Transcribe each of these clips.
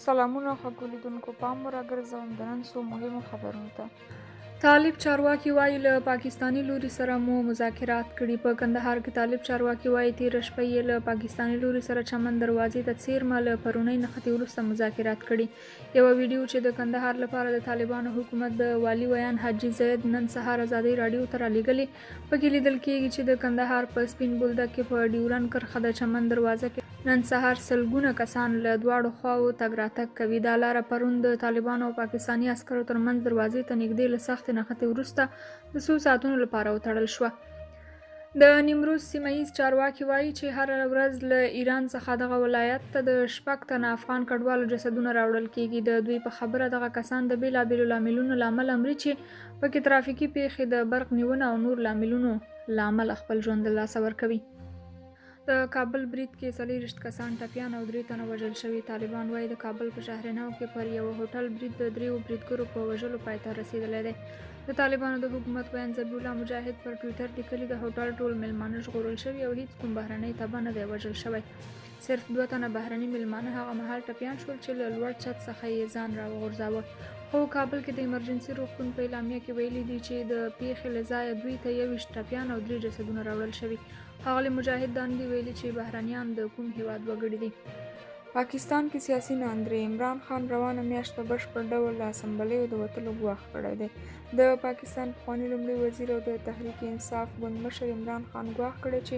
سلامونه ښه لیدونکو، پام راګرځوم د نن څو مهمو خبرونو ته. طالب چارواکي وایي له پاکستاني لوري سره مو مذاکرات کړي. په کندهار کې طالب چارواکي وایي تېره شپه یې له پاکستاني لوري سره چمن دروازې ته څیرمه له پرونۍ نښتې وروسته مذاکرات کړي. یوه ویډیو چې د کندهار لپاره د طالبانو حکومت د والي ویان حاجي زید نن سهار ازادۍ راډیو ته رالیږلې، پکې لیدل کېږي چې د کندهار په سپین بولدک کې په ډیورنډ کرښه د چمن دروازه کې نن سهار سلګونه کسان له دواړو خواوو تګ راتګ کوي. دا لاره پرون د طالبانو او پاکستاني عسکرو ترمنځ دروازې ته نږدې له سختې نښتې وروسته د څو ساعتونو لپاره وتړل شوه. د نیمروز سیمه ییز چارواکي وایي چې هره ورځ له ایران څخه دغه ولایت ته د 6 تنه افغان کډوالو جسدونه راوړل کېږي. د دوی په خبره دغه کسان د بېلابېلو لاملونو له امله مري، چې پکې ترافیکي پیښې، د برق نیونه او نور لاملونو له امله خپل ژوند له لاسه ورکوي. د کابل برید کې 40 کسان ټپیان او 3 تنه وژل شوي. طالبان وایي د کابل په شهرنو کې پر یوه هوټل برید د 3 بریدګرو په وژلو پای ته رسېدلی دی. د طالبانو د حکومت ویاند ذبیح الله مجاهد پر ټویټر لیکلي د هوټل ټول میلمانه ژغورل شوي او هیڅ کوم بهرنی تبه نه دی وژل شوی. صرف 2 تنه بهرني میلمانه هغه مهال ټپیان شول چې له لوړ چت څخه یې ځان راوغورځاوه. خو کابل کې د ایمرجنسي روغتون په اعلامیه کې ویلي دي چې د پیښې له ځایه دوی ته 21 ټپیان او 3 جسدونه راوړل شوي. ښاغلي مجاهد دا نه دي ویلي چې بهرنیان د کوم هیواد وګړي دي. پاکستان کې سیاسي ناندري. عمران خان روانه میاشت په بشپړ ډول له اسمبلیو د وتلو ګواښ کړی دی. د پاکستان پخواني لومړي وزیر او د تحریک انصاف ګوند مشر عمران خان ګواښ کړی چې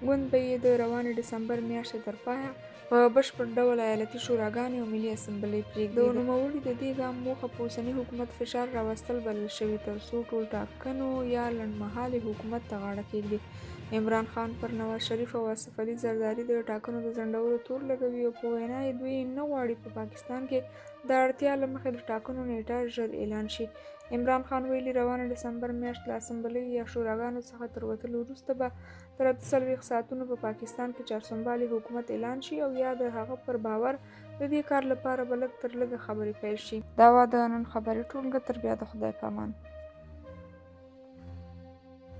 ګوند به یې د روانې ډسمبر میاشتې تر پایه په بشپړ ډول ایالتي شوراګانې او ملي اسمبلۍ پرېږدي. د نوموړي د دې ګام موخه په اوسني حکومت فشار راوستل بلل شوي، تر څو ټول ټاکنو یا لنډمهالي حکومت ته غاړه کېږدي. عمران خان پر نواز شریف او آصف علي زرداري د ټاکنو د ځنډولو تور لګوي او په وینا یې دوی نه غواړي په پاکستان کې د اړتیا له مخې د ټاکنو نیټه ژر اعلان شي. عمران خان ویلي روانه ډسمبر میاشت له اسمبلۍ یا شوراګانو څخه تر وتلو وروسته به تر 48 ساعتونو په پاکستان کې چارسنبالي حکومت اعلان شي او یا د هغه پر باور د دې کار لپاره به لږ تر لږه خبرې پیل شي. دا وه د نن خبري ټولګه. تر بیا د خدای په امان.